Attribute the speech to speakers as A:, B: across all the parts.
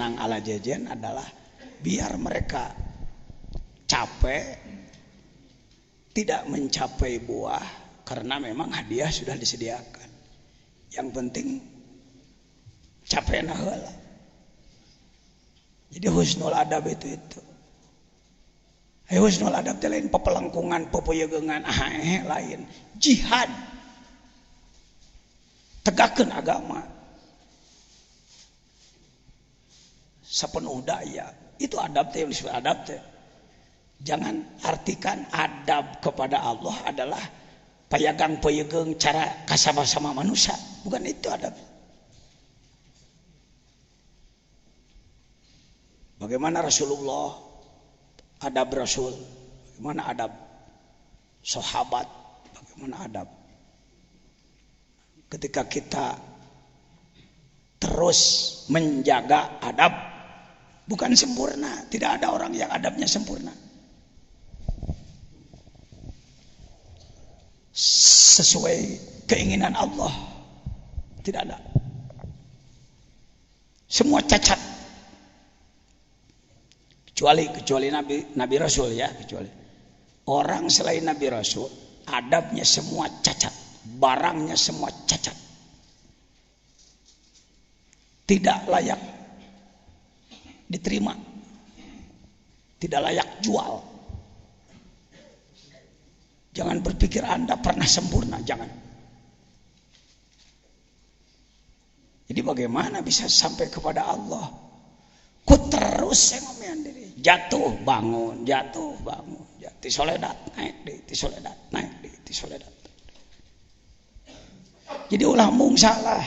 A: jenang ala jajan adalah biar mereka capek, tidak mencapai buah karena memang hadiah sudah disediakan. Yang penting capek nah heula. Jadi husnul adab itu. Husnul adab teh lain papelengkungan, papayegeungan, lain. Jihad. Tegakkeun agama. Sapenuh daya. Itu adab teh yang disebut adab teh. Jangan artikan adab kepada Allah adalah payagang-payegeung cara kasama-sama manusia. Bukan itu adab. Bagaimana Rasulullah, adab Rasul, bagaimana adab sahabat, bagaimana adab. Ketika kita terus menjaga adab, bukan sempurna, tidak ada orang yang adabnya sempurna. Sesuai keinginan Allah, tidak ada. Semua cacat. Kecuali Nabi Rasul ya, kecuali orang selain Nabi Rasul adabnya semua cacat, barangnya semua cacat, tidak layak diterima, tidak layak jual. Jangan berpikir Anda pernah sempurna, jangan. Jadi bagaimana bisa sampai kepada Allah? Ku terus ngomean diri, jatuh bangun, jatuh soledat naik di soledat naik di soledat. Jadi ulah mung salah,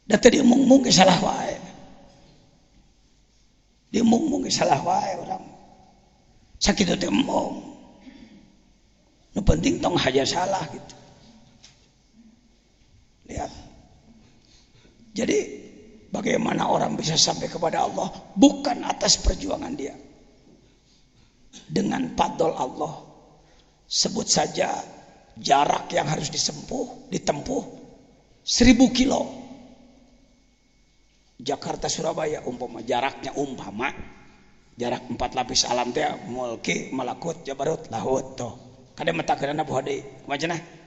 A: da teu mung ge salah wae, dia mung ge salah wae urang, sakitu teh mung, nu penting tong haja salah gitu. Lihat, jadi bagaimana orang bisa sampai kepada Allah? Bukan atas perjuangan dia. Dengan fadl Allah. Sebut saja jarak yang harus ditempuh 1000 kilo. Jakarta Surabaya jarak 4 lapis alam teh mulki malakut jabarut lahut tuh. Kada metakeunana poho deui. Kumaha cenah?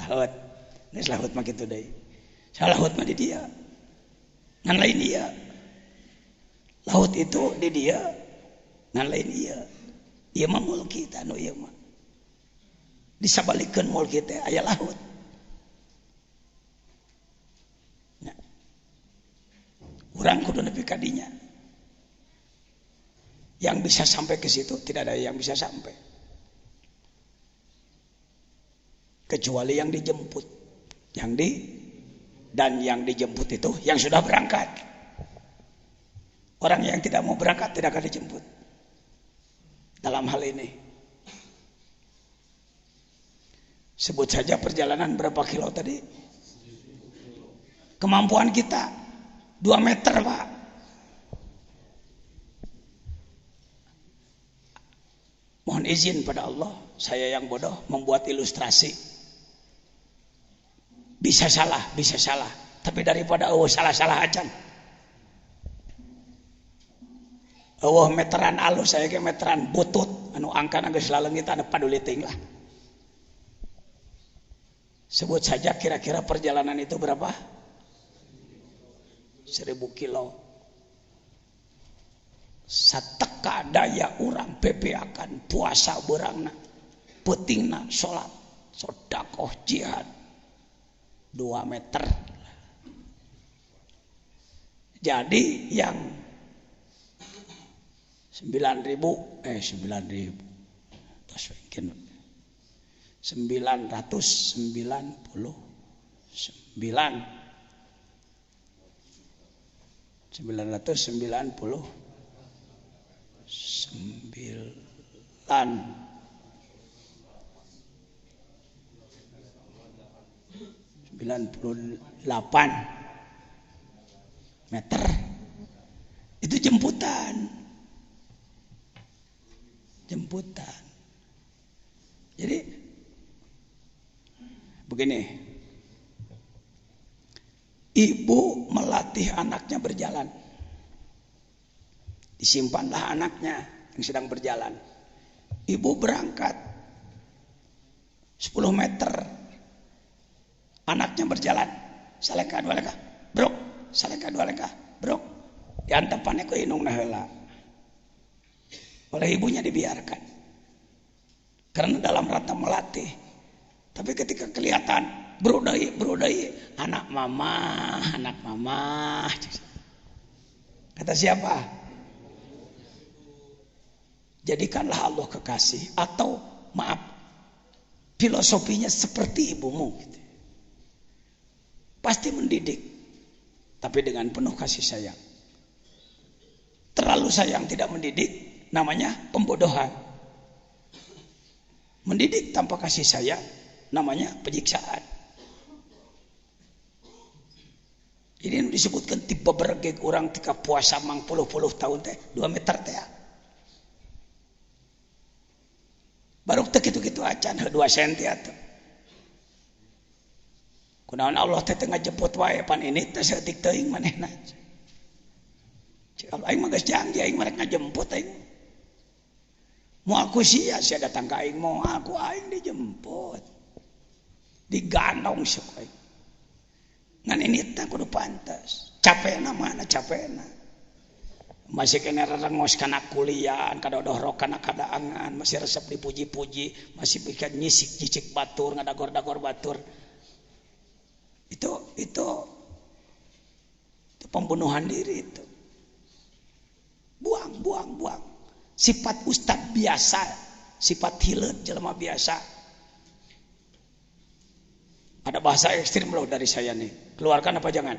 A: Lahut, geus lahut mah kitu deui. Salahut mah di dia. Ngan lain dia. Laut itu di dia, ngan lain dia. Ieu mah mulki tah nu ieu mah. Disabalikeun mulki teh aya laut. Nah. Urang kudu nepi ka dinya. Yang bisa sampai ke situ tidak ada yang bisa sampai. Kecuali yang dijemput, dan yang dijemput itu yang sudah berangkat. Orang yang tidak mau berangkat tidak akan dijemput. Dalam hal ini, sebut saja perjalanan berapa kilo tadi? Kemampuan kita 2 meter, Pak. Mohon izin pada Allah, saya yang bodoh membuat ilustrasi. Bisa salah, tapi daripada salah acan. Meteran alus, saya ke meteran butut, anu angkan geus laleungit anu paduli ting lah. Sebut saja kira-kira perjalanan itu berapa? 1000 kilo. Sateka daya urang pepeakan puasa beurangna, peutingna salat, sedekah, jihad. 2 meter. Jadi yang 9.000 meter. Itu jemputan. Jadi begini, Ibu melatih anaknya berjalan. Disimpanlah anaknya yang sedang berjalan. Ibu berangkat 10 meter. Anaknya berjalan. Saleka dua leka. Brok. Saleka dua leka. Brok. Diantepannya ke inung heula. Oleh ibunya dibiarkan. Karena dalam rangka melatih. Tapi ketika kelihatan brodai, anak mama. Kata siapa? Jadikanlah Allah kekasih. Atau maaf, filosofinya seperti ibumu. Gitu. Pasti mendidik. Tapi dengan penuh kasih sayang. Terlalu sayang tidak mendidik, namanya pembodohan. Mendidik tanpa kasih sayang, namanya penyiksaan. Ini disebutkan tipe bergeg orang tika puasa mang puluh tahun teh 2 meter teh. Baru teh gitu-gitu acan 2 cm atuh. Kunaon Allah teh tengah jemput wae pan ini teh saeutik teuing manehna. Cik Allah aing mah geus janji aing merek ngajemput aing. Mau aku sia datang ke aing mau aku aing dijemput. Digandong sok aing. Ngan ini teh kudu pantes. Capena mana capena. Masih kena rerengos kana kuliah, kadodoh kana kadaangan, masih resep dipuji-puji, masih bikin nyisik-nyisik batur, ngadagor-dagor batur. Itu pembunuhan diri itu. Buang. Sifat ustad biasa, sifat hileut jelema biasa. Ada bahasa ekstrim loh dari saya nih. Keluarkan apa jangan?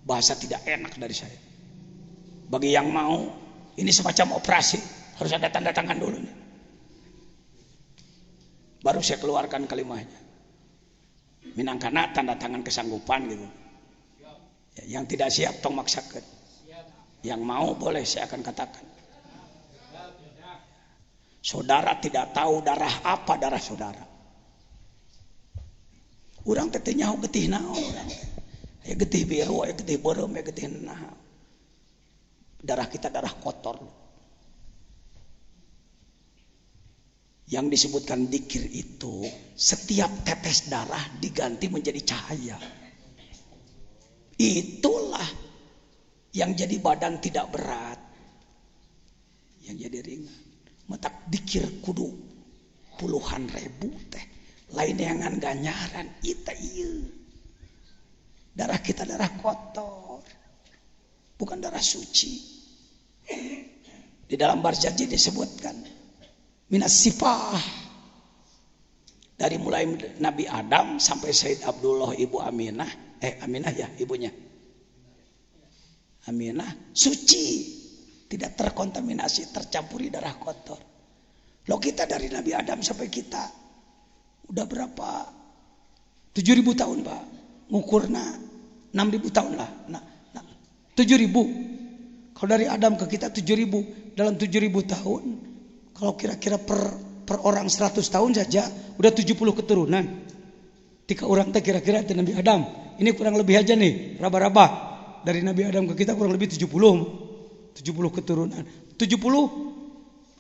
A: Bahasa tidak enak dari saya. Bagi yang mau, ini semacam operasi, harus ada tanda tangan dulu nih. Baru saya keluarkan kalimatnya. Minangkana tanda tangan kesanggupan gitu. Ya, yang tidak siap tong maksakeun. Yang mau boleh saya akan katakan. Saudara tidak tahu darah apa darah saudara. Urang teh teu nyaho getih naon urang. Ya getih biru, ya getih beureum, ya getih naon. Darah kita darah kotor. Yang disebutkan dzikir itu setiap tetes darah diganti menjadi cahaya. Itulah yang jadi badan tidak berat, yang jadi ringan. Matak dzikir kudu puluhan ribu teh. Lain yang ganyaran ita ieu. Darah kita darah kotor, bukan darah suci. Di dalam Barjanji disebutkan minas sifah, dari mulai Nabi Adam sampai Sayyid Abdullah ibu Aminah, Aminah ya ibunya, Aminah suci, tidak terkontaminasi, tercampuri darah kotor. Lo kita dari Nabi Adam sampai kita udah berapa? 7.000 tahun Pak. Ngukurna 6.000 tahun lah. Nah, 7.000. Kalau dari Adam ke kita 7.000. Dalam 7.000 tahun, kalau kira-kira per orang 100 tahun saja udah 70 keturunan. Tika orang teh kira-kira dari Nabi Adam. Ini kurang lebih aja nih, raba-raba. Dari Nabi Adam ke kita kurang lebih 70 keturunan. 70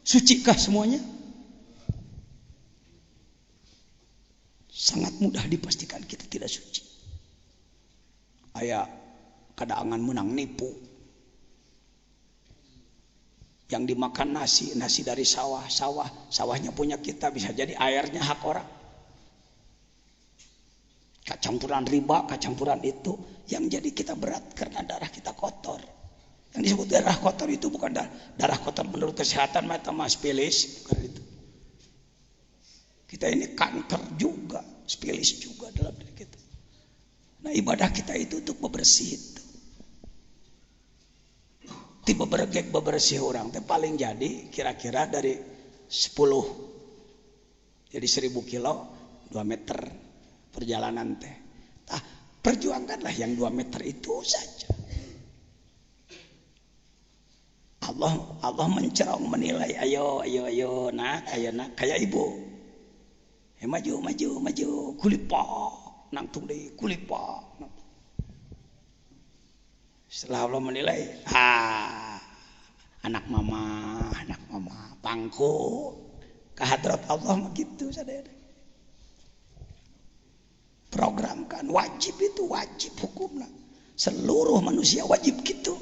A: sucikah semuanya? Sangat mudah dipastikan kita tidak suci. Aya kadaangan menang nipu. Yang dimakan nasi dari sawahnya punya kita, bisa jadi airnya hak orang. Kecampuran riba, kecampuran itu yang jadi kita berat karena darah kita kotor. Yang disebut darah kotor itu bukan darah kotor menurut kesehatan mata spilis, bukan itu. Kita ini kanker juga, spilis juga dalam diri kita. Nah ibadah kita itu untuk bebersih itu. Tiba bebersih orang. Tapi paling jadi kira-kira dari 10. Jadi 1.000 kilo 2 meter perjalanan teh. Nah, perjuangkanlah yang 2 meter itu saja. Allah mencerong menilai, ayo nak kayak ibu. Maju, kulipah. nangtung deui kulipa. Setelah Allah menilai, anak mama pangku ke hadrat Allah mah gitu sadaya. Programkan wajib itu wajib hukumnya. Seluruh manusia wajib gitu.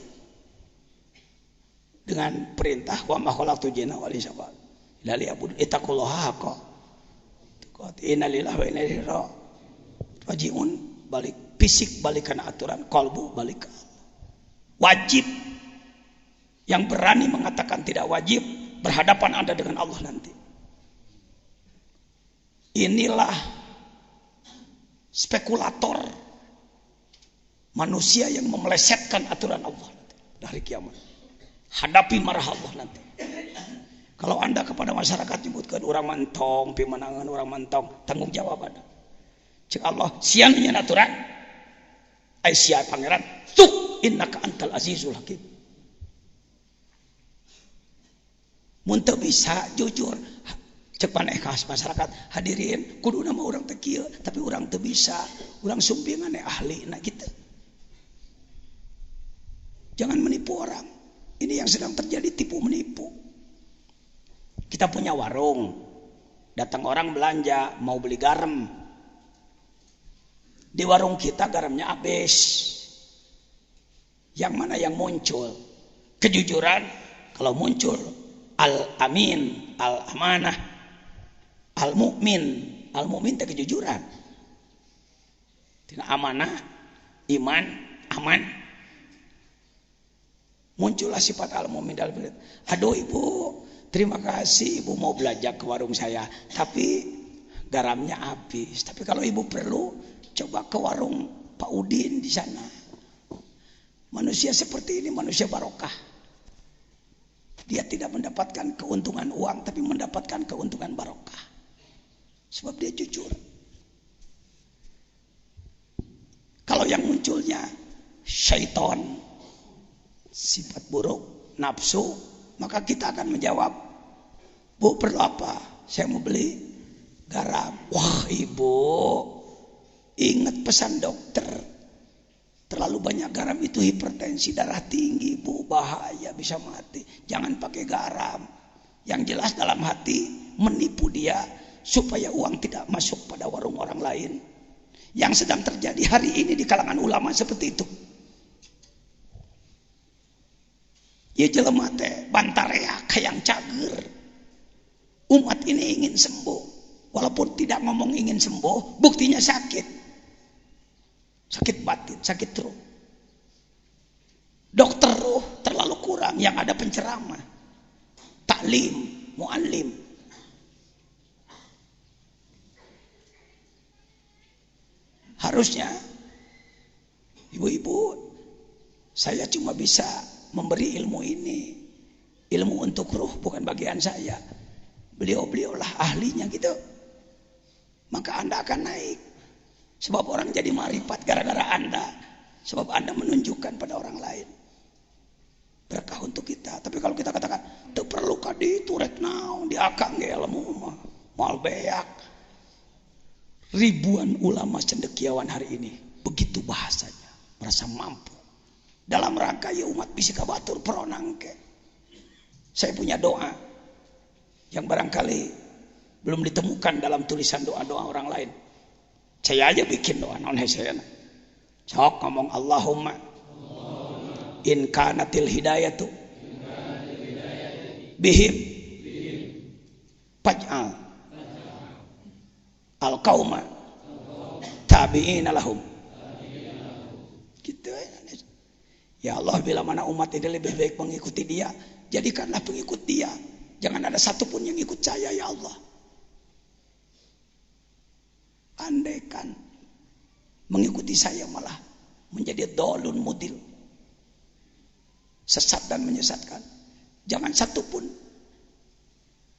A: Dengan perintah wa ma khalaqtu jinna wal insa illa liya'budun ittaqullaha haqqa tuqatih inna lillahi wa inna ilaihi raji'un. Balik fisik balikan aturan, qalbu balik wajib. Yang berani mengatakan tidak wajib berhadapan Anda dengan Allah nanti. Inilah spekulator manusia yang memelesetkan aturan Allah dari kiamat. Hadapi marah Allah nanti. Kalau Anda kepada masyarakat nyebutkan orang mantong, pimenangan orang mantong, tanggung jawab Anda. Cik Allah siangnya aturan. Aisyah pangeran, "Tuh innaka antal azizul hakim." Mun teu bisa jujur cek maneh khas masyarakat hadirin kudu nama orang teu kieu tapi orang teu bisa urang sumpingan ahli na gitu. Jangan menipu orang. Ini yang sedang terjadi, tipu menipu. Kita punya warung, datang orang belanja mau beli garam, di warung kita garamnya habis. Yang mana yang muncul? Kejujuran. Kalau muncul al-amin, al-amanah, al-mu'min. Al-mu'min itu kejujuran. Tina amanah, iman, aman. Muncullah sifat al-mu'min dalam hidup. Aduh ibu, terima kasih ibu mau belanja ke warung saya, tapi garamnya habis. Tapi kalau ibu perlu, coba ke warung Pak Udin di sana. Manusia seperti ini manusia barokah. Dia tidak mendapatkan keuntungan uang, tapi mendapatkan keuntungan barokah. Sebab dia jujur. Kalau yang munculnya syaitan, sifat buruk, nafsu, maka kita akan menjawab, "Bu, perlu apa? Saya mau beli garam." Wah ibu, ingat pesan dokter. Terlalu banyak garam itu hipertensi darah tinggi, Bu, bahaya, bisa mati. Jangan pakai garam. Yang jelas dalam hati menipu dia supaya uang tidak masuk pada warung orang lain. Yang sedang terjadi hari ini di kalangan ulama seperti itu. Ya jelema teh bantarea kayang cager. Umat ini ingin sembuh. Walaupun tidak ngomong ingin sembuh, buktinya sakit. Sakit batin, sakit ruh. Dokter ruh terlalu kurang, yang ada penceramah, taklim, muallim. Harusnya ibu-ibu, saya cuma bisa memberi ilmu ini, ilmu untuk ruh bukan bagian saya. Beliau-beliaulah ahlinya gitu. Maka Anda akan naik. Sebab orang jadi marifat gara-gara Anda. Sebab Anda menunjukkan pada orang lain. Berkah untuk kita. Tapi kalau kita katakan, "Teu perlu kadi itu rek naon diakang ge ilmu mah moal beak." Ribuan ulama cendekiawan hari ini begitu bahasanya, merasa mampu. Dalam rangka ya umat bisi kabatur peronang ke. Saya punya doa yang barangkali belum ditemukan dalam tulisan doa-doa orang lain. Saya aja bikin doa non saya. Sok ngomong Allahumma in kanatil hidayatu bihim faj'al al qauma tabi'ina lahum. Gitu ya Allah, bila mana umat ini lebih baik mengikuti dia, jadikanlah pengikut dia. Jangan ada satupun yang ikut saya ya Allah. Andaikan mengikuti saya malah menjadi dolun mudil, sesat dan menyesatkan, jangan satupun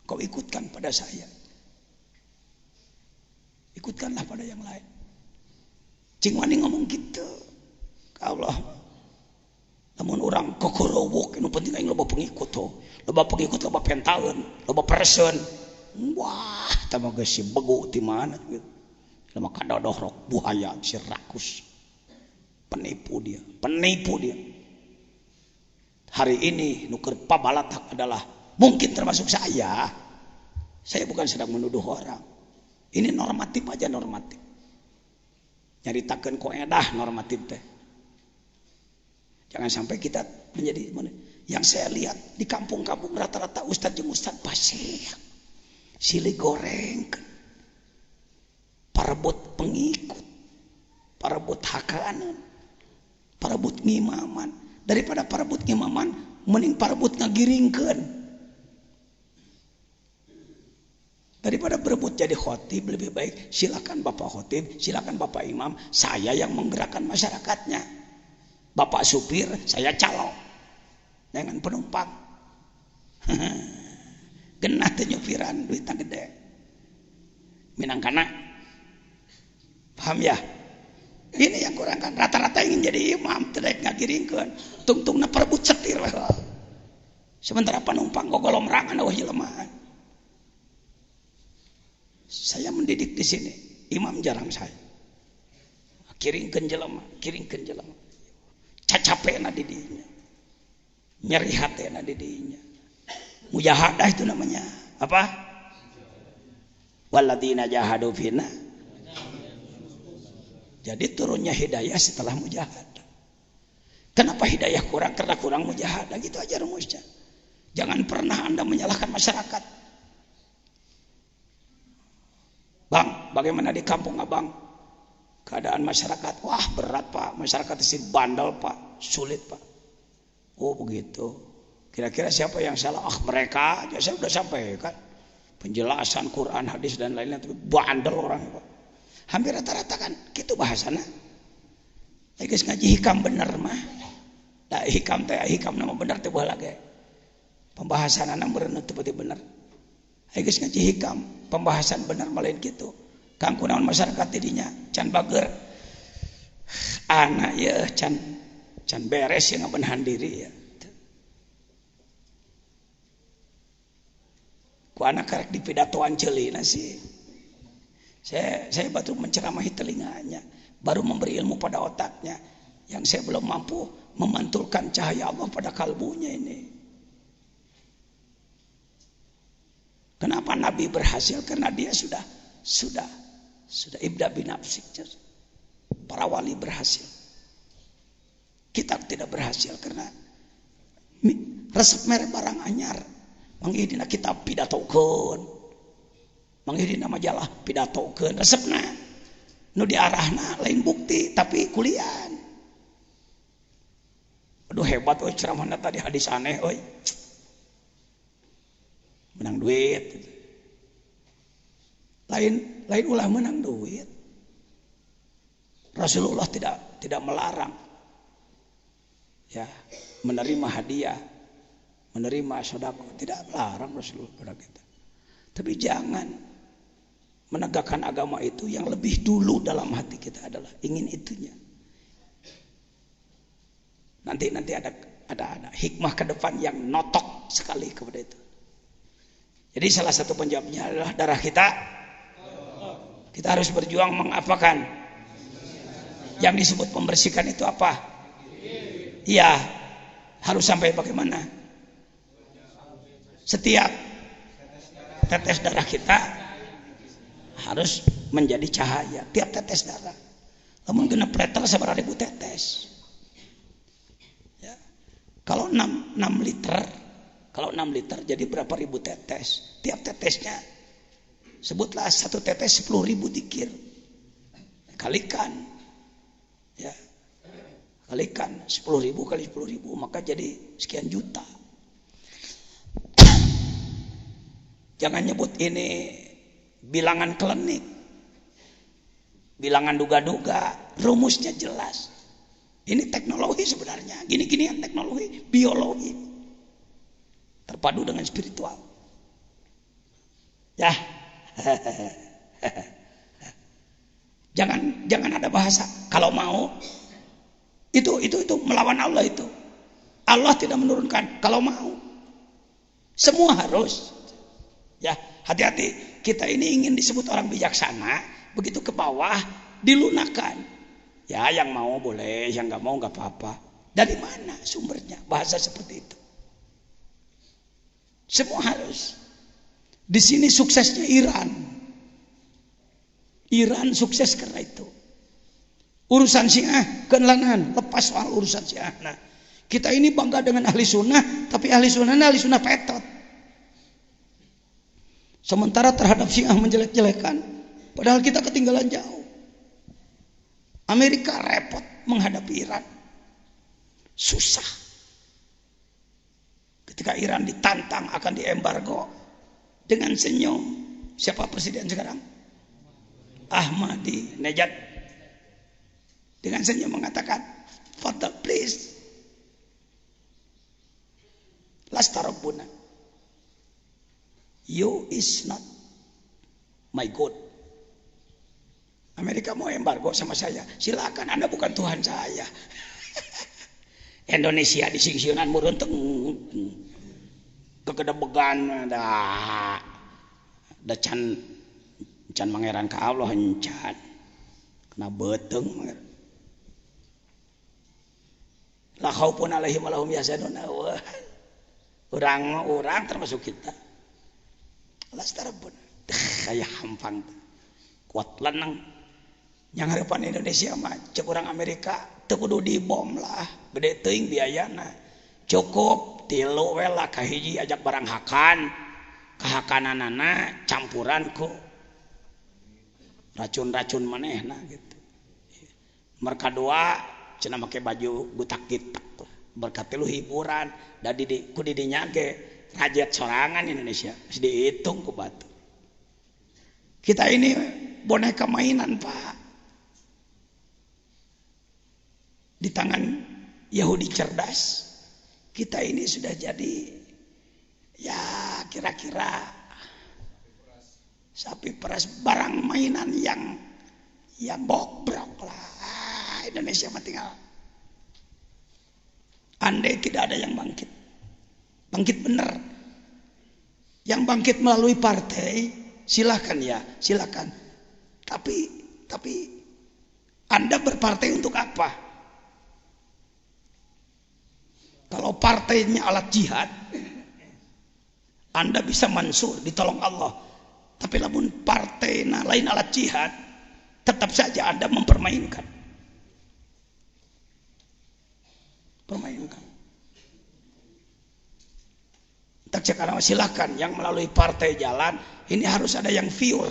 A: kau ikutkan pada saya. Ikutkanlah pada yang lain. Cing wani ngomong gitu ka Allah. Namun orang kokorowok anu penting aing loba pengikut tuh. Loba pengikut, loba pentaeun, loba person. Wah, tah mah geus begu ti mana gitu. maka dodoh buaya si rakus. Penipu dia. Hari ini nuker pabalatak adalah mungkin termasuk saya. Saya bukan sedang menuduh orang. Ini normatif aja, normatif. Nyaritakeun koedah normatif teh. Jangan sampai kita menjadi yang saya lihat di kampung-kampung rata-rata ustadz jeung ustadz pasir. Silih goreng. Parebut pengikut. Parebut hakanan. Parebut ngimaman. Daripada parebut ngimaman, mending parebut ngagiringkeun. Daripada berebut jadi khotib, lebih baik silakan Bapak khotib, silakan Bapak imam, saya yang menggerakkan masyarakatnya. Bapak supir, saya calo dengan penumpang. Genah teh nyupiran duitna gede. Minangkana paham ya? Ini yang kurang kan, rata-rata ingin jadi imam, tidak ngagiringkeun. Tungtungna perebut setir. Sementara penumpang gogolom rangan eueuh jelema. Saya mendidik di sini, imam jarang saya. Kiringkeun jelema. Cacapena di dinya. Nyeri hatena di dinya. Mujahadah itu namanya. Apa? Walladzina jahadu fina. Jadi turunnya hidayah setelah mujahadah. Kenapa hidayah kurang? Karena kurang mujahadah. Gitu aja rumusnya. Jangan pernah Anda menyalahkan masyarakat. Bang, bagaimana di kampung Abang? Keadaan masyarakat, wah berat Pak. Masyarakat di bandel Pak, sulit Pak. Oh begitu. Kira-kira siapa yang salah? Mereka aja, saya udah sampaikan. Penjelasan Quran, hadis dan lain-lain. Tapi bandel orang Pak. Hampir rata-rata kan, gitu bahasana. Guys ngaji hikam bener mah. Nah, hikam nama bener teh bae lagi. Pembahasan anak berenut teu bener. Guys ngaji hikam, pembahasan benar malain gitu. Kang kunaon masyarakat didinya can bager. Anak ya can beres yang ngabenahan diri ya. Ku anak karek dipidatoan ceulina sih. Saya baru menceramahi telinganya, baru memberi ilmu pada otaknya. Yang saya belum mampu memantulkan cahaya Allah pada kalbunya ini. Kenapa Nabi berhasil? Karena dia sudah ibda binafsik. Para wali berhasil. Kita tidak berhasil karena resep mere barang anyar. Manggihina kitab pidatokeun. Manggihina majalah pidatokeun resepna. Nu diarahna lain bukti tapi kulian. Aduh hebat euy ceramahna tadi hadis aneh euy. Menang duit. Lain ulah menang duit. Rasulullah tidak melarang ya menerima hadiah, menerima sedekah, tidak melarang Rasulullah pada kita. Tapi jangan menegakkan agama itu yang lebih dulu dalam hati kita adalah ingin itunya. Nanti ada hikmah ke depan yang notok sekali kepada itu. Jadi salah satu penjawabnya adalah darah kita. Kita harus berjuang mengapakan? Yang disebut membersihkan itu apa? Iya, harus sampai bagaimana? Setiap tetes darah kita harus menjadi cahaya. Tiap tetes darah. Namun genep liter sabaraha ribu tetes. Ya. Kalau 6 liter. Kalau 6 liter jadi berapa ribu tetes? Tiap tetesnya sebutlah satu tetes 10.000 dikir. Kalikan. Ya. Kalikan 10.000 kali 10.000 maka jadi sekian juta. Jangan nyebut ini bilangan klinik. Bilangan duga-duga, rumusnya jelas. Ini teknologi sebenarnya. Gini-ginian teknologi, biologi. Terpadu dengan spiritual. Ya. Jangan ada bahasa kalau mau itu melawan Allah itu. Allah tidak menurunkan kalau mau. Semua harus. Ya, hati-hati. Kita ini ingin disebut orang bijaksana, begitu ke bawah dilunakan. Ya yang mau boleh, yang nggak mau nggak apa-apa. Dari mana sumbernya bahasa seperti itu? Semua harus. Di sini suksesnya Iran. Iran sukses karena itu. Urusan Syiah kelanan, lepas soal urusan Syiah. Nah, kita ini bangga dengan ahli sunnah, tapi ahli sunnah petot. Sementara terhadap Syiah menjelek-jelekan, padahal kita ketinggalan jauh. Amerika repot menghadapi Iran, susah. Ketika Iran ditantang akan diembargo, dengan senyum, siapa presiden sekarang? Ahmadinejad. Dengan senyum mengatakan, "Fadal, please. Lasta Rabbuna. You is not my God." Amerika mau embargo sama saya, silakan, Anda bukan Tuhan saya. Indonesia disingsiunan murunteng kegedebegan da can mangeran ka Allah encan kena beteng mangeran la khaufun alaihim wa lahum yahzanun. Orang termasuk kita lastarabun kayak hampang kuat lenang yang harapan Indonesia mah cek orang Amerika teu kudu dibom lah, gede teuing biayana, cukup 3 we lah kahiji ajak barang hakan, kahakananana campuran ku racun-racun manehna gitu. Mereka dua cenah make baju butak gitak tuh, berkat lu hiburan da ku didinya ge rajet sorangan Indonesia geus dihitung ku batu. Kita ini boneka mainan, Pak. Di tangan Yahudi cerdas, kita ini sudah jadi ya kira-kira sapi peras, barang mainan yang bobrok lah. Indonesia mah tinggal andai tidak ada yang bangkit benar, yang bangkit melalui partai, silakan ya, silakan. Tapi Anda berpartai untuk apa? Kalau partainya alat jihad, Anda bisa mansur, ditolong Allah. Tapi lamun partai lain alat jihad, tetap saja Anda mempermainkan. Tak cakap silakan, yang melalui partai jalan, ini harus ada yang pure,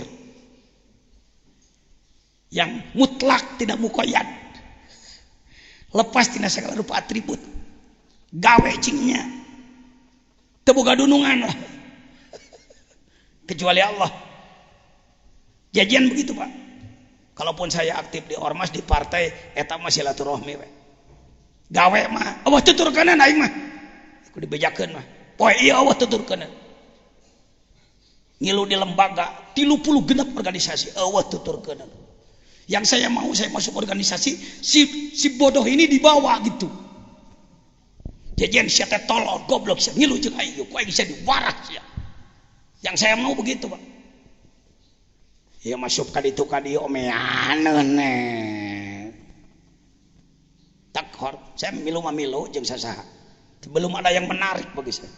A: yang mutlak, tidak mukoyad, lepas tidak segala rupa atribut, gawe cingnya, teboga dunungan lah, kecuali Allah. Jajian begitu, Pak. Kalaupun saya aktif di ormas, di partai, eta mah silaturahmi we. Gawe mah Allah tuturkeun aing mah, aku dibejakeun mah poe ieu Allah tuturkeun. Ngilu di lembaga 36 organisasi Allah tuturkeun. Yang saya mau, saya masuk organisasi, si bodoh ini dibawa gitu. Jajan sia teh tolol goblok sia ngilu jeung aing ku aing bisa diwaras sia. Yang saya mau begitu, Pak. Ya masuk ka ditu ka dieu omeaneun tak hor, saya milu jeung sasaha. Belum ada yang menarik bagi saya.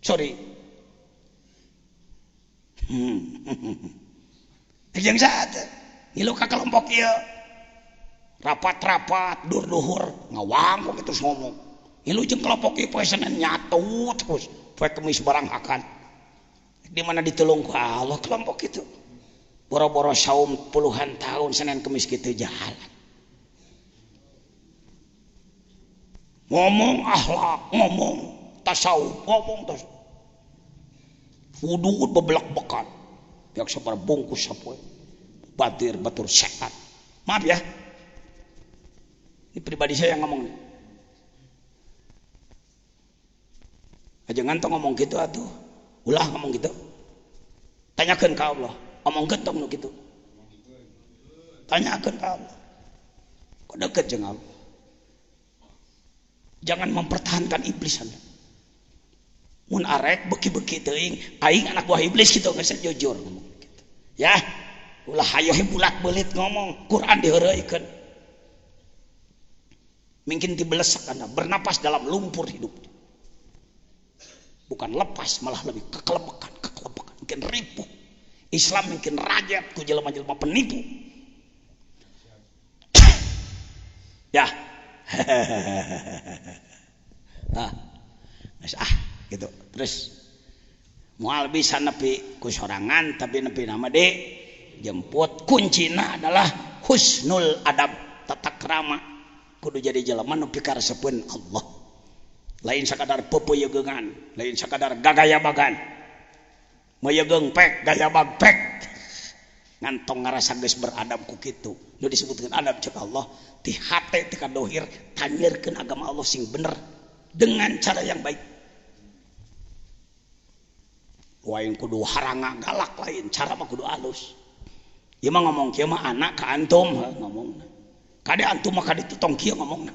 A: Sorry. Jeung saat ngilu ka kelompok ieu rapat-rapat dur-duhur ngawang kitu ngomong. Ngilu jeung kelompok ieu poe Senin nyatu terus poe Kemis barang akan. Di mana ditulung ku Allah kelompok itu. Boro-boro saum puluhan tahun Senin Kemis kitu jalan. Ngomong akhlak, ngomong tasawuf, ngomong tasawuf. Wudu bebelak-bekan. Pihak sabar bungkus sapoe. Batur sehat. Maaf ya. Ini pribadi saya yang ngomong. Aja ngantong ngomong gitu atuh. Ulah ngomong gitu. Tanyakeun ka Allah. Omong gentong nu kitu. Tanyakeun ka Allah. Kok deket jeung Allah? Jangan mempertahankan iblis Anda. Mun arek beki-beki teuing, aing anak buah iblis gitu geus jujur ngomong gitu. Ya. ulah hayo bulat belit ngomong Quran diheureuikeun mungkin dibelesak Anda bernapas dalam lumpur hidup bukan lepas malah lebih kekelebekan mungkin ripuh Islam mungkin rajat ku jelema-jelema penipu ya gitu terus moal bisa nepi ku sorangan tapi nepi nama jemput kuncina adalah husnul adab tata krama kudu jadi jelema nu pikaresepeun Allah lain sakadar pepeyegeungan lain sakadar gagayabagan meyegeung pek gaya bagpek ngantong ngarasa geus beradab ku kitu nu disebutkeun adab ceuk Allah ti hate ti kadohir tanyirkeun agama Allah sing bener dengan cara yang baik waing kudu haranga galak lain cara mah kudu alus ieu mah ngomong kieu mah anak ka antum ngomongna kade antum mah kade tong kieu ngomongna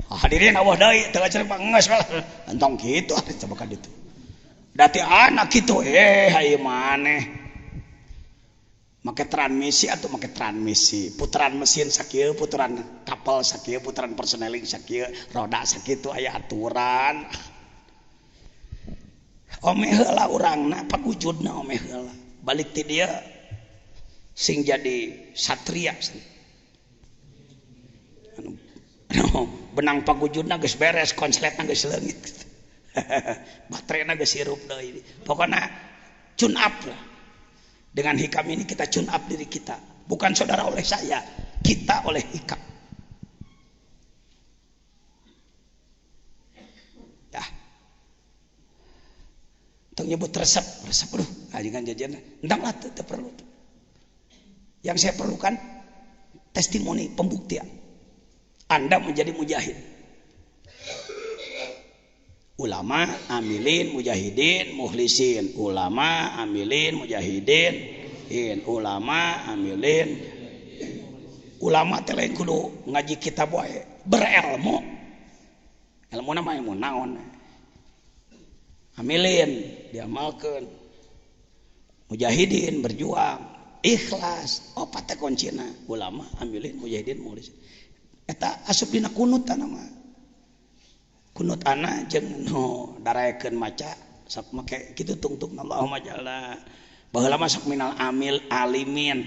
A: hadirin awah deui teu ngacer geus antong kitu atuh coba ka ditu dati anak kitu hayu maneh make transmisi atau make transmisi putaran mesin sakieu putaran kapal sakieu putaran persneling sakieu roda sakitu aya aturan omeh heula urangna pagujudna omeh heula balik ti dia sing jadi satria anu benang pagujudna geus beres konsletna geus leungit baterainya geus hirup deui pokoknya tune up lah dengan hikam ini kita tune up diri kita bukan saudara oleh saya kita oleh hikam ya tong nyebut resep aduh ajengan jajan entang lah teu perlu yang saya perlukan testimoni pembuktian Anda menjadi mujahid ulama amilin mujahidin mukhlisin ulama amilin mujahidin ulama amilin ulama teh lain kudu ngaji kitab wae berilmu ilmu nama ilmu naon amilin diamalkeun mujahidin berjuang ikhlas opat teh kuncina ulama amilin mujahidin mukhlisin eta asup dina kunut mah kunut anak jeung no daraekeun maca sok make kitu tungtung Allahumma jalla baheula mah sok minal amil alimin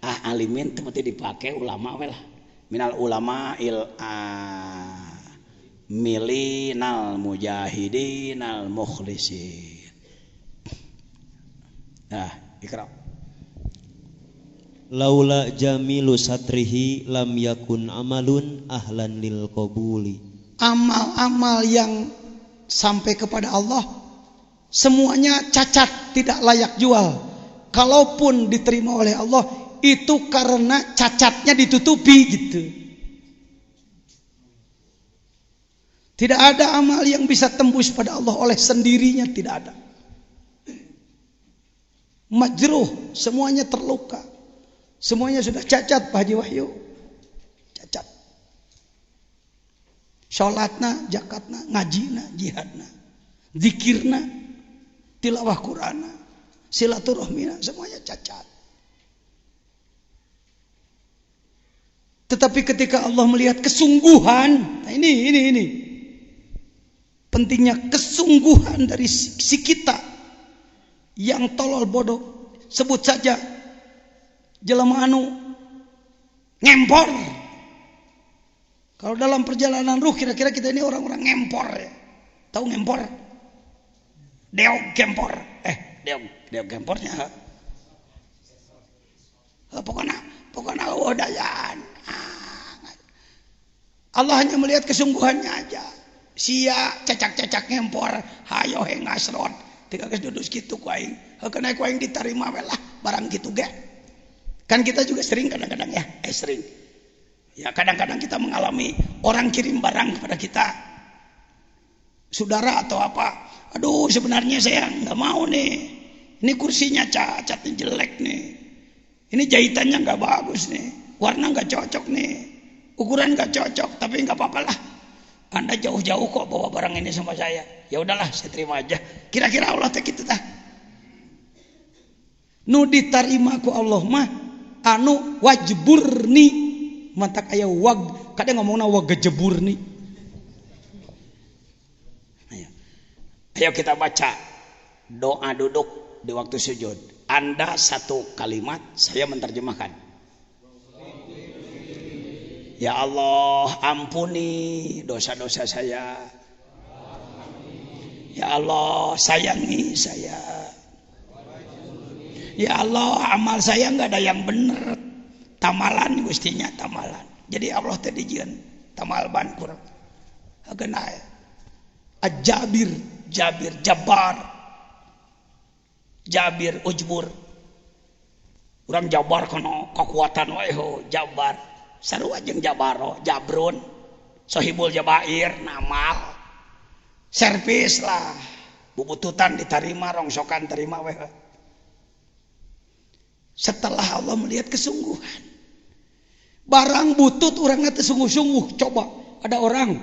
A: alimin teu mesti dipake ulama we lah minal ulama il milinal mujahidinal mukhlisin ikra
B: laula jamilu satrihi lam yakun amalun ahlan lil qabuli
C: amal-amal yang sampai kepada Allah semuanya cacat tidak layak jual kalaupun diterima oleh Allah itu karena cacatnya ditutupi gitu tidak ada amal yang bisa tembus pada Allah oleh sendirinya tidak ada majruh semuanya terluka semuanya sudah cacat Pak Haji Wahyu cacat sholatna, zakatna, ngajina, jihadna, zikirna, tilawah Qur'ana, silaturahmina, semuanya cacat. Tetapi ketika Allah melihat kesungguhan, nah ini pentingnya kesungguhan dari si kita yang tolol bodoh, sebut saja jelema anu ngempor. Kalau dalam perjalanan ruh kira-kira kita ini orang-orang ngempor ya. Tahu ngempor? Deog gempor. Deog gempornya. Pokoknya wadayan. Allah hanya melihat kesungguhannya aja. Sia cacak-cacak ngempor, hayo he ngasrot. Tiga geus dudus kitu ku aing. Heukeuna ku aing ditarima we lah barang kitu ge. Kan kita juga sering kadang-kadang ya, sering. Ya kadang-kadang kita mengalami orang kirim barang kepada kita, saudara atau apa. Aduh sebenarnya saya nggak mau nih. Ini kursinya cacat jelek nih. Ini jahitannya nggak bagus nih. Warna nggak cocok nih. Ukuran nggak cocok. Tapi nggak apa-apa lah. Anda jauh-jauh kok bawa barang ini sama saya. Ya udahlah saya terima aja. Kira-kira Allah teh gitu tah. Nu ditarima ku Allah mah anu wajburni mantak aya wag kadang ngomongna wagejeburni.
A: Ayo kita baca doa duduk di waktu sujud. Anda satu kalimat, saya menerjemahkan. Ya Allah, ampuni dosa-dosa saya. Ya Allah, sayangi saya. Ya Allah, amal saya nggak ada yang bener. Tamalan gustinya tamalan. Jadi Allah tadi jian tamal ban kurang. Agenai. Jabir, Jabar. Jabir ujbur. Urang Jabar kono kekuatan wae ho Jabar. Sarua jeung Jabaro, Jabrun. Sohibul Jabair namal. Servis lah. Bubututan diterima, rongsokan terima wae. Setelah Allah melihat kesungguhan. Barang butut urang teh sungguh-sungguh. Coba ada orang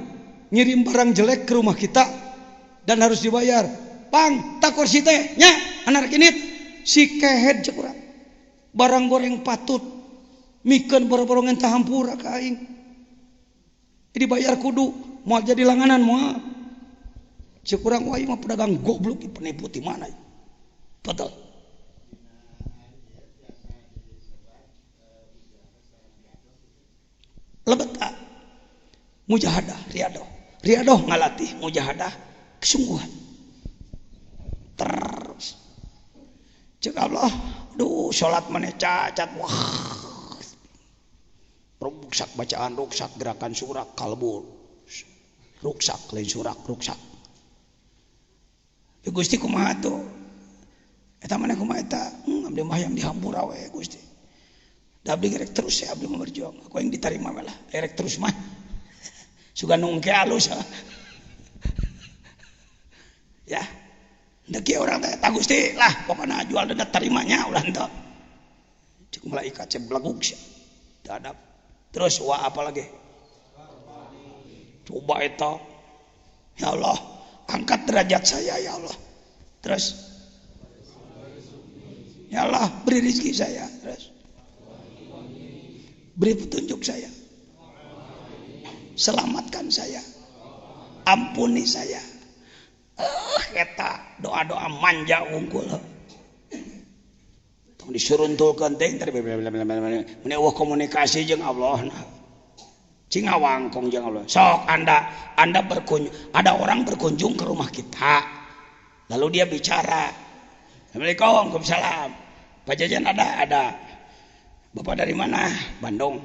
A: ngirim barang jelek ke rumah kita dan harus dibayar. Pang, tak kursi teh nya anak kinit si kehed cek urang. Barang goreng patut mikeun boro-borongan tah hampura ka aing. Dibayar kudu moal jadi langanan moal. Cek urang wah ieu mah pedagang goblok penipu ti mana. Betul. Lebet mujahadah, riadoh ngalatih mujahadah kesungguhan. Terus cek Allah, duh sholat mana cacat, wah ruksak bacaan ruksak gerakan surak kalbu ruksak lain surak ruksak. Ya Gusti kumaha tuh? Eta mana kumaha eta? Abdi mah yang dihampura we Gusti. Da abdi gerek terus ya abdi mah berjuang. Aku yang diterima we lah. Gerek terus mah. Sugan nungke alus. Ya. Deki orang teh tak Gusti lah pokoknya jual dan terimanya ulah henteu. Cek malaikat cek blaguk sia. Dadap. Terus wa apa lagi? Coba eta. Ya Allah, angkat derajat saya ya Allah. Terus ya Allah, beri rezeki saya. Terus beri petunjuk saya. Selamatkan saya. Ampuni saya. Eta doa-doa manja unggul. Tong disuruntulkeun teh teh meni eueuh komunikasi jeung Allah. Cing ngawangkong jeung Allah. Sok Anda berkunjung, ada orang berkunjung ke rumah kita. Lalu dia bicara. Assalamualaikum, Waalaikumsalam. Pak Jajan ada. Bapak dari mana? Bandung.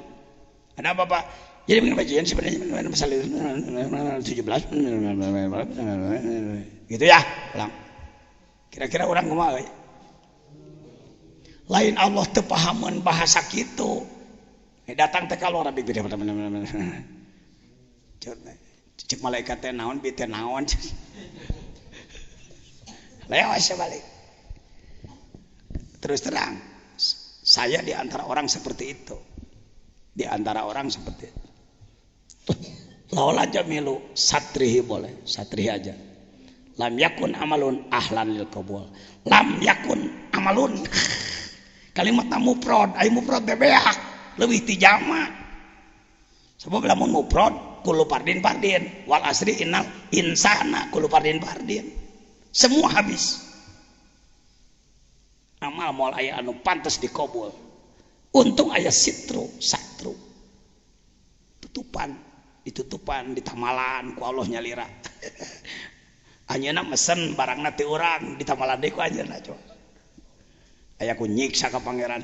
A: Ada apa Pak? Jadi begini Pak Jajan sebenarnya masalah 17 gitu ya. Ulang. Kira-kira orang kumaha? Lain Allah teu pahameun bahasa kitu. Datang teh kalau rabi beda cek malaikat teh naon bi teh naon. Lewat balik. Terus terang, saya di antara orang seperti itu. Di antara orang seperti itu. Laula jamilu satrihi boleh, satrihi aja. Lam yakun amalun ahlan lil qabul. Lam yakun amalun. Kalimat mufrad, ai mufrad teh beak, leuwih ti jama. Sebab lamun mufrad kullu fardin wal asri innal insana kullu fardin. Semua habis. Amal moal aya anu pantes dikabul. Untung aya satru. Ditutupan ditamalan ku Allah nyalira. Anjeunna mesen barangna ti urang ditamalan deui ku anjeunna coba. Aya ku nyiksa ka pangeran.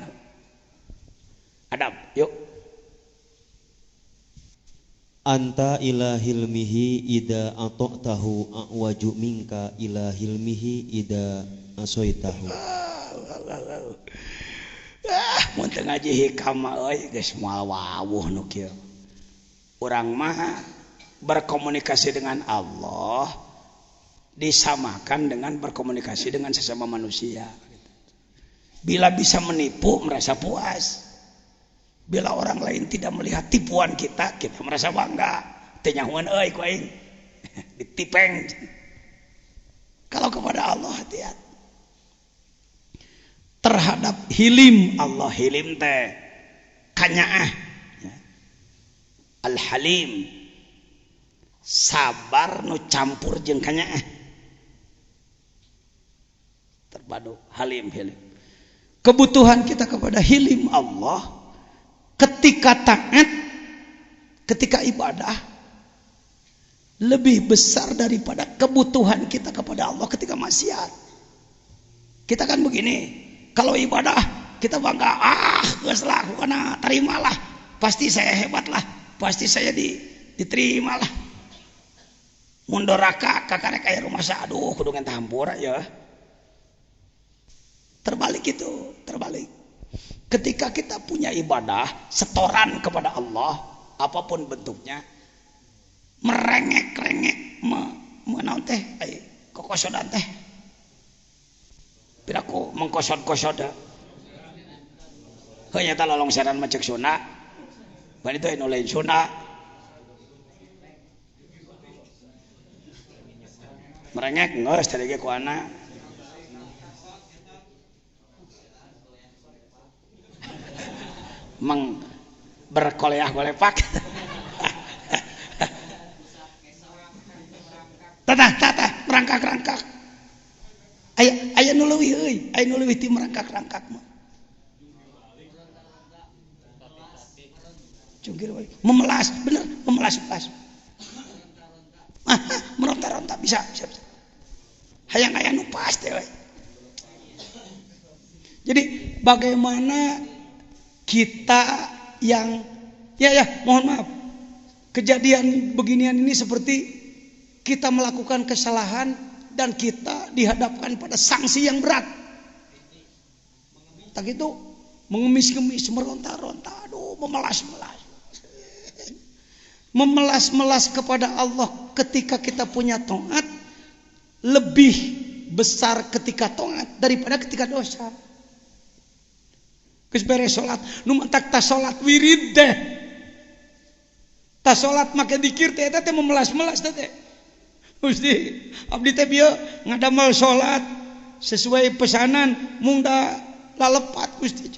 A: Adab, yuk.
B: Anta ila hilmihi ida ata'tahu a'waju minka ila hilmihi ida asoitahu.
A: Mun teu ngaji hikam euy geus moal wawuh nu kieu. Urang mah berkomunikasi dengan Allah disamakan dengan berkomunikasi dengan sesama manusia. Bila bisa menipu merasa puas. Bila orang lain tidak melihat tipuan kita merasa bangga. Teu nyahuan euy ku aing. Ditipeng. Kalau kepada Allah hati-hati. Terhadap hilim Allah, hilim teh
C: kanyaah al-halim sabar nu campur jeung kanyaah terpadu halim. Kebutuhan kita kepada hilim Allah ketika taat, ketika ibadah lebih besar daripada kebutuhan kita kepada Allah ketika maksiat. Kita kan begini, kalau ibadah kita bangga, geus lah, pokoknya terimalah, pasti saya hebat lah, pasti saya diterimalah. Mundur raka kakarek aya rumah aduh kudu ngentah hampura ya. Terbalik itu, terbalik. Ketika kita punya ibadah setoran kepada Allah, apapun bentuknya, merengek-rengek, menaon teh, kokosodan teh, piraku mengkosod-kosod. Hanya tak lolongseran macek suna, ban itu anu lain suna. Merengek geus tadi ge ku anak. Mang berkoleah-kolepak. Tah merangkak-rangkak. Aya nu leuwih euy, aya nu leuwih ti merangkak-rangkak mah. Cungkir wae. Memelas, bener, memelas. Meronta-ronta bisa. Hayang aya nu pas teh we. Jadi bagaimana kita yang mohon maaf, kejadian beginian ini seperti kita melakukan kesalahan dan kita dihadapkan pada sanksi yang berat. Tak itu mengemis-ngemis, meronta-ronta, aduh, memelas kepada Allah ketika kita punya taat lebih besar ketika taat daripada ketika dosa. Geus beres salat, nu mentak tas salat wirid teh. Tas salat make dikir teh eta teh memelas-melas teh. Gusti, abdi teh bieu ngadamel salat sesuai pesanan mung da lalepat Gusti.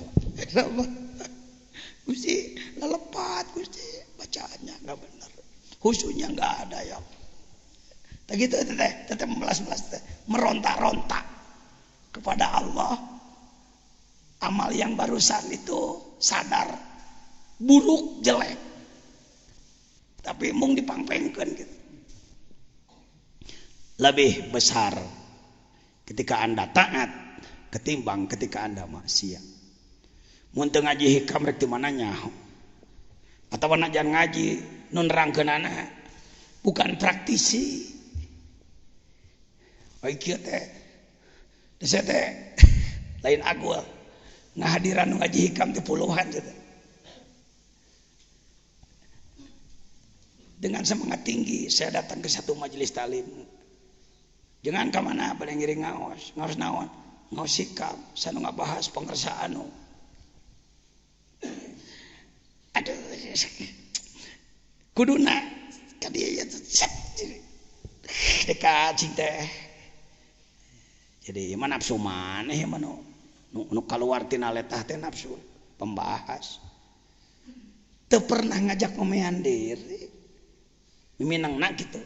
C: Gusti, lalepat Gusti, bacaannya enggak benar. Khusyuknya enggak ada ya. Tak gitu teh memelas-melas teh, meronta-ronta kepada Allah. Amal yang barusan itu sadar buruk jelek, tapi mung dipangpengkeun gitu. Lebih besar ketika Anda taat ketimbang ketika Anda maksiat. Mun teu ngaji hikam rek teu mana nyaho. Atawa najan ngaji nu nerangkeunana bukan praktisi. Bae kieu teh lain agul. Ngahadiran ngaji hikam teh puluhan gitu. Dengan semangat tinggi saya datang ke satu majelis talim. Jangan ke mana pada ngiring ngaos naon, ngaos hikam, sanu ngabahas pengersaan nu. Aduh, kuduna ka dieu dekat teh. Jadi mana nafsu maneh mah nu kaluar tina letah teh nafsu pembahas. Teu pernah ngajak memean diri. Miminangna kitu.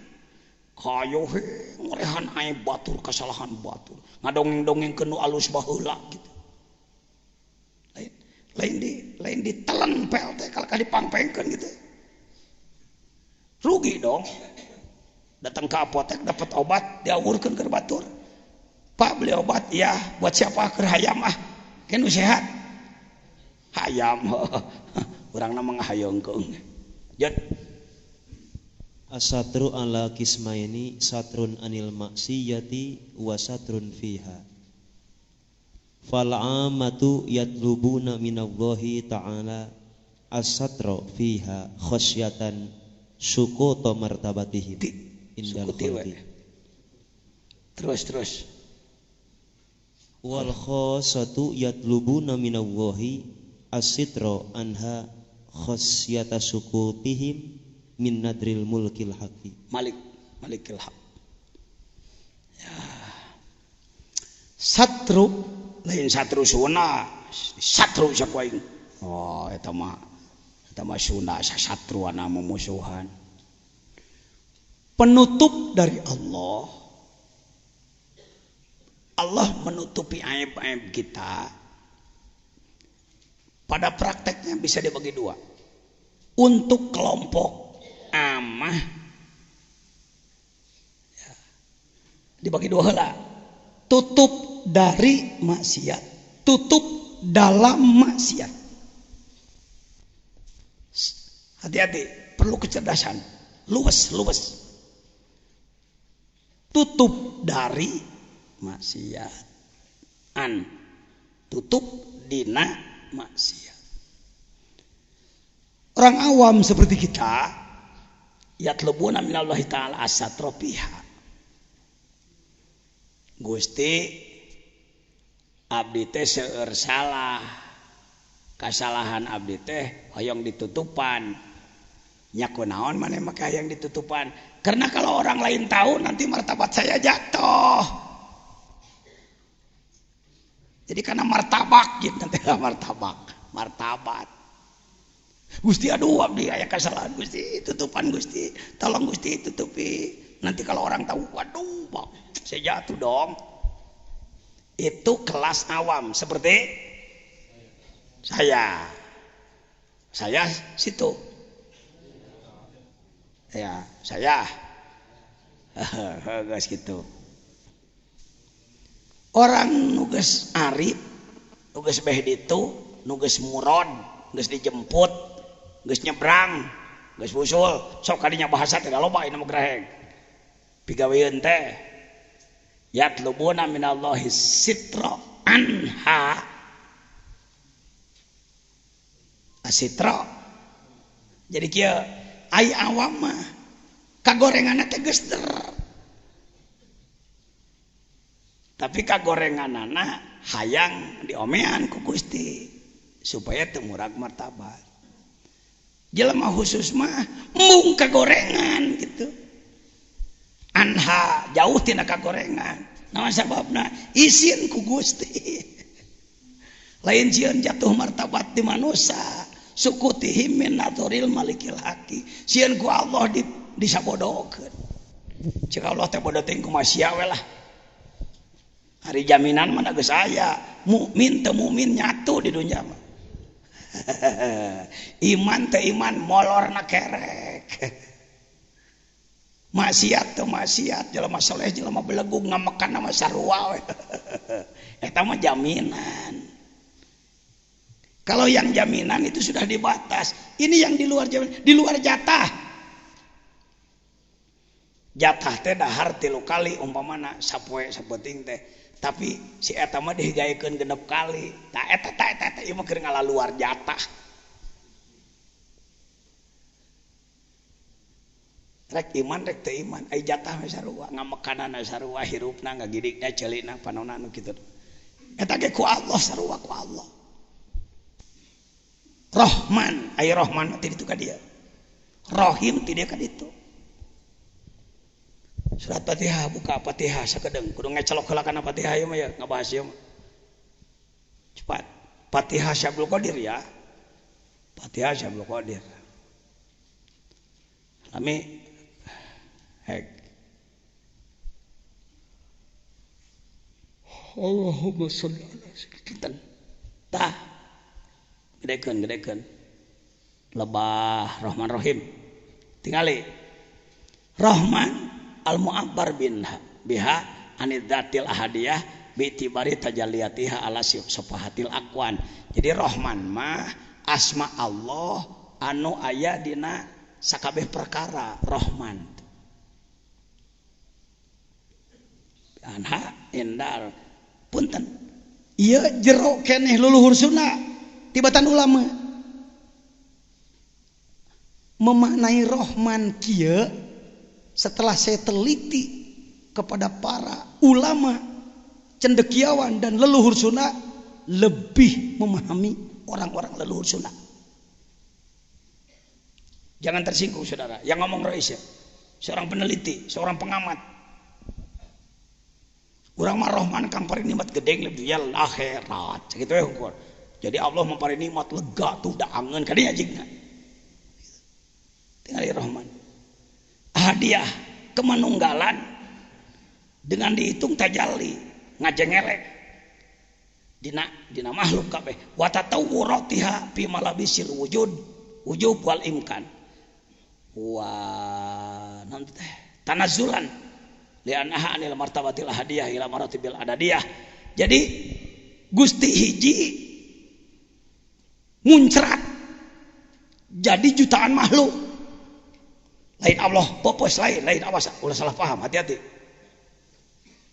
C: Kayo he ngorehan aya batur kesalahan batur. Ngadongeng-dongengkeun nu alus baheula gitu. Lain ditelen pel teh kalau dipangpengkeun gitu. Rugi dong. Datang ke apotek dapat obat diawurkeun ke batur. Pak beli obat ya buat siapa keur hayam kan sehat hayam urangna mah ngahayongkeung jad
B: asatru ala kismaini satrun anil maksiyati wa satrun fiha fal amatu yatlubuna minallahi ta'ala as-satra fiha khasyatan suquta martabatihim indal khalqi.
C: Terus
B: wal khassatu yatlubuna minallahi as-sitra anha khasyata sukutihim min nadril mulkil haqi malikil haq. Ya. Satru lain satru suna satru sakuaing. Oh eta mah
C: Tama Sunda sasatruana memusuhan. Penutup dari Allah. Allah menutupi aib-aib kita. Pada prakteknya bisa dibagi dua. Untuk kelompok amah ya, dibagi dua lah. Tutup dari maksiat, tutup dalam maksiat. Hati-hati, perlu kecerdasan. Luwes. Tutup dari maksiat. Tutup dina maksiat. Orang awam seperti kita, yatlubuna minallahi ta'ala asatropiha. Gusti abdi teh seueur salah. Kasalahan abdi teh hoyong ditutupan. Nya kunaon maneh maka yang ditutupan? Karena kalau orang lain tahu nanti martabat saya jatuh. Jadi karena martabak gitu nanti martabat. Gusti aduh abdi aya kasalahan Gusti, tutupan Gusti. Tolong Gusti tutupi. Nanti kalau orang tahu waduh, saya jatuh dong. Itu kelas awam seperti saya. Saya situ. Ya, saya guys gitu. Orang nugas arif, nugas beh ditu, nugas murod, nugas dijemput, nugas nyebrang, nugas usul, sok kadinya bahasa teh loba ina mah graheng. Pigaweun teh yatlubuna minallahi sitra anha. Asitra. Jadi kieu ai awam mah kagorenganna teh geus der. Tapi kagorenganana hayang diomean ku Gusti supaya teu murag martabat. Jelema khusus mah mung kagorengan gitu. Anha jauh tina kagorengan. Naon sababna? Izin ku Gusti. Lain sieun jatuh martabat di manusia. Sukutihim min nadoril malikil haqi. Sieun ku Allah disabodokeun. Cek Allah teh bodoh teh kumaha sia we lah. Hari jaminan mana geus aya. Mukmin teu mukmin nyatu di dunya mah. Iman teu iman molorna kerek. Maksiat teu maksiat, jelema saleh jelema belegu ngamekan nama sarua we. Eta mah jaminan. Kalau yang jaminan itu sudah dibatas. Ini yang di luar jaminan, di luar jatah. Jatah teh dahar 3 kali umpamana sapoe sapeting teh. Tapi si eta mah dihigayekeun 6 kali. Tah eta ieu mah keur ngalaluar jatah. Rek iman rek teu iman, ai jatah we sarua, ngamekanana sarua, hirupna ngagidikna ceulina panonna nu kitu. Eta ge ku Allah sarua ku Allah. Rahman, ay Rahman ti ditu ka dia. Rahim ti dia ka ditu. Surat Fatihah buka Fatihah sakedeung kudu ngecelok heula kana Fatihah ieu mah ya ngabahas ieu mah. Cepat. Fatihah Syabul Qadir ya. Fatihah Syabul Qadir. Kami hek Allahumma sholli ala sayyidina. Tah gedekeun lebah Rahman Rahim tingali Rahman al mu'abbar biha anidzatil ahadiyah bi tibari tajalliyatiha ala safahatil aqwan. Jadi Rahman mah asma Allah anu aya dina sakabeh perkara. Rahman anha indar punten ieu jero keneh luluhur sunna. Tibatan ulama memaknai Rahman kieu setelah saya teliti kepada para ulama cendekiawan dan leluhur sunnah lebih memahami orang-orang leluhur sunnah. Jangan tersinggung saudara, yang ngomong Rais ya, seorang peneliti, seorang pengamat. Urang mah Rahman kang paring nikmat gedeng lebih ya akhirat, segitu ya hukum. Jadi Allah memberi nikmat lega tuh daangan kadinya jingna. tinggali Rahman. Hadiah kemanunggalan dengan dihitung tajalli ngajengelek dina makhluk kabeh wa tatawwuratiha fi malabisil wujub wal imkan wa nanti teh tanazzulan li'annaha anil martabatil hadiyah ila maratibil adadiyah. Jadi Gusti hiji muncrat jadi jutaan makhluk. Lain Allah popos lain awas ulah salah paham, hati-hati.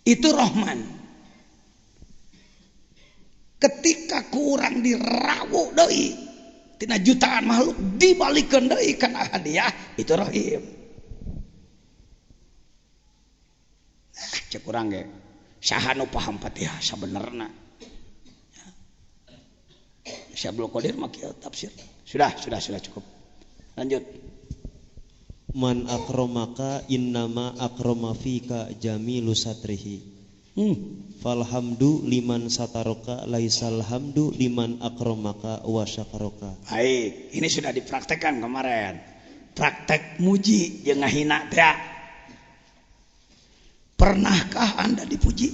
C: Itu Rahman. Ketika kurang dirawuk deui tina jutaan makhluk dibalikeun deui kana hadiah, itu Rahim. Cek urang ge saha nu paham Fatihah sabenerna. Syabul Qadir mah kieu tafsir. Sudah cukup. Lanjut.
B: Man akramaka innama akrama fika jamilu satrihi. Falhamdu liman sataroka laisal hamdu liman akramaka wa syakaraka.
C: Baik, ini sudah dipraktekkan kemarin. Praktek muji jeung ngahina teh. Pernahkah Anda dipuji?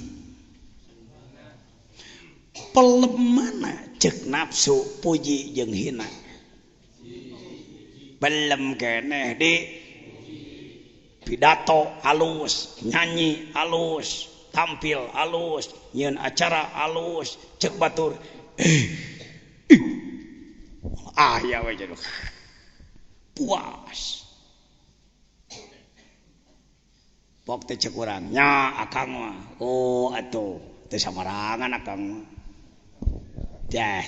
C: Pelemana cek nafsu puji jeung hina. Belum keneh di pidato halus, nyanyi halus, tampil halus, nyeun acara halus, cek batur ya we jadi puas. Pok teh cek urang nya akang mah oh atuh teu samarangan akang mah tah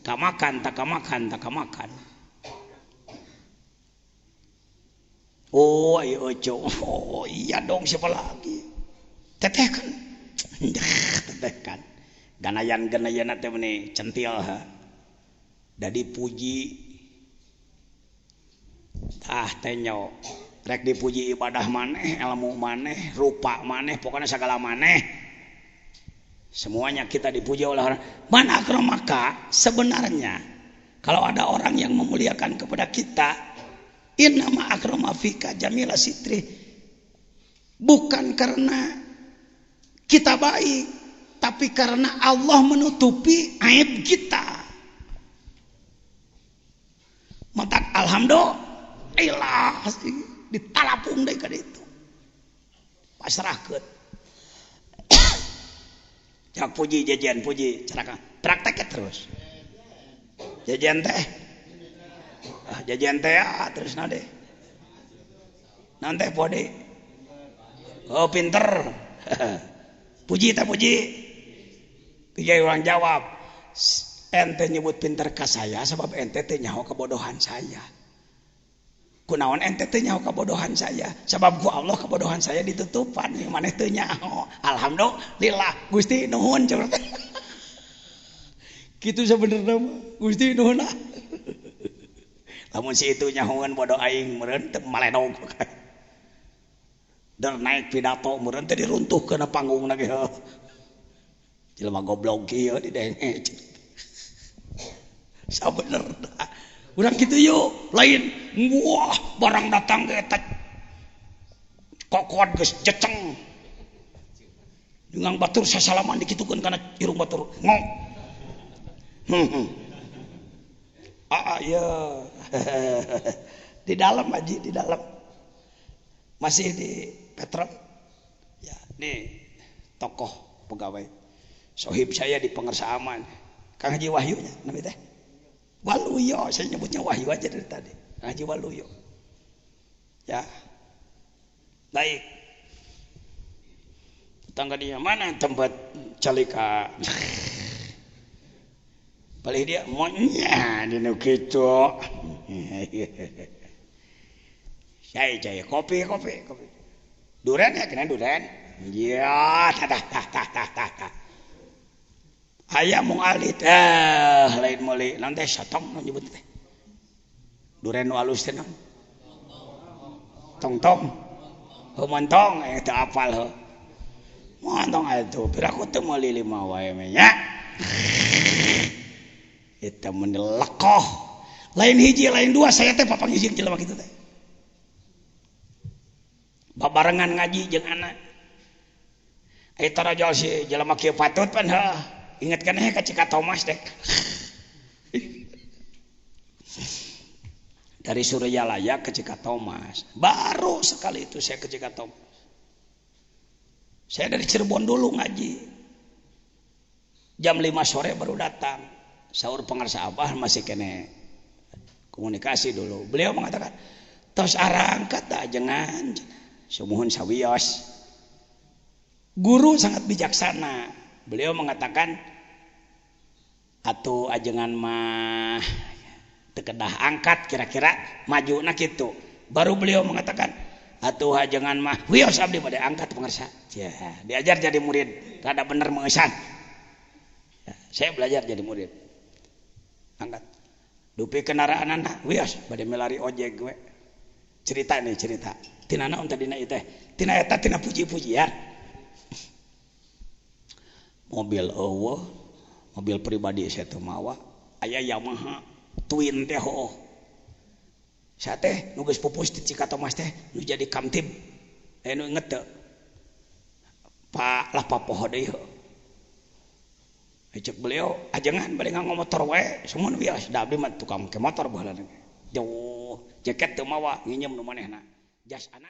C: kamakan tak kamakan. Oh ayo ojo, oh iya dong siapa lagi? Teteh kan. Ganayan teh meni centil ha. Da dipuji. Tah teh nyo. Rek dipuji ibadah maneh, ilmu maneh, rupa maneh, pokoknya segala maneh. Semuanya kita dipuji oleh orang. Man akramaka sebenarnya kalau ada orang yang memuliakan kepada kita, innama akrama fika jamila sitri, bukan karena kita baik, tapi karena Allah menutupi aib kita. Matak alhamdulillah ditalapung deui ka ditu. Pasrahkeun. Jak puji jajan puji caraka praktek terus. Jajan teh. Jajan teh terus nade. Nanti pode. Oh pinter. Puji tak puji. Kijai orang jawab. Ente nyebut pinter ka saya sebab ente teh nyaho kebodohan saya. Kunaon ente teh nyaho kebodohan saya sebab ku Allah kebodohan saya ditutupan maneh teu nyaho. Alhamdulillah Gusti nuhun cenah. Kitu sabenerna Gusti nuhun. Lamun si itu nyahoan bodoh aing meureun teu maledog. Der naik pidato meureun teh diruntuhkeun panggungna ge. Jelema goblok kieu didenge. Sabenerna. Urang kitu yuk, lain wah barang datang ge eta kokot geus jeceng. Dengan batur sasalaman dikitukeun kana irung batur ngong. Ya. Di dalam Haji, di dalam. Masih di Petrem. Ya, nih tokoh pegawai. Sohib saya di Pengersa Aman. Kang Haji Wahyunya namanya teh. Waluyo, saya nyebutnya Wahyu aja dari tadi. Haji Waluyo. Ya. Baik. Tangga dia mana tempat calika? Paling dia monya di nu kitu. Saya kopi. Duren ya kena duren. Ya, tah. Aya mung alit lain meuli nanti satong nyebut teh. Duren nu alus teh naon? Tong. Heuh montong teu apal heuh. Montong atuh piraku teu meuli 5 wae mah nya. Eta mun lekoh lain hiji lain dua saya teh papanggihieun jelema kitu teh babarengan ngaji jeung anak eta rajal si jelema kieu patut pan inget kan ka Cika Thomas teh dari Suryalaya ke Cika Thomas baru sekali itu saya ke Cika Thomas saya dari Cirebon dulu ngaji jam 5 sore baru datang sahur pengarsa abah masih kene komunikasi dulu beliau mengatakan tos arangkat dah jangan sumuhun sawios guru sangat bijaksana beliau mengatakan atuh ajengan mah tekedah angkat kira-kira maju nak gitu baru beliau mengatakan atuh ajengan mah wios abdi bade angkat pengarsa ya diajar jadi murid rada bener mengesan ya, saya belajar jadi murid angkat dupi kendaraan anak wios bade melari ojek gue cerita nih cerita tina naon tadina ieu teh tina eta tina puji-pujian mobil eueuh mobil pribadi saya teh mawa aya Yamaha Twin teh heuh saya teh nu geus pupus ti Cika Thomas teh nu jadi kamtib nu inget teu Pak lah papoho deui heuh cek beliau ajengan bade nganggo motor wae sumun wios da abdi mah tukang ke motor baheula jauh jaket teu mawa nginjem nu manehna jas anak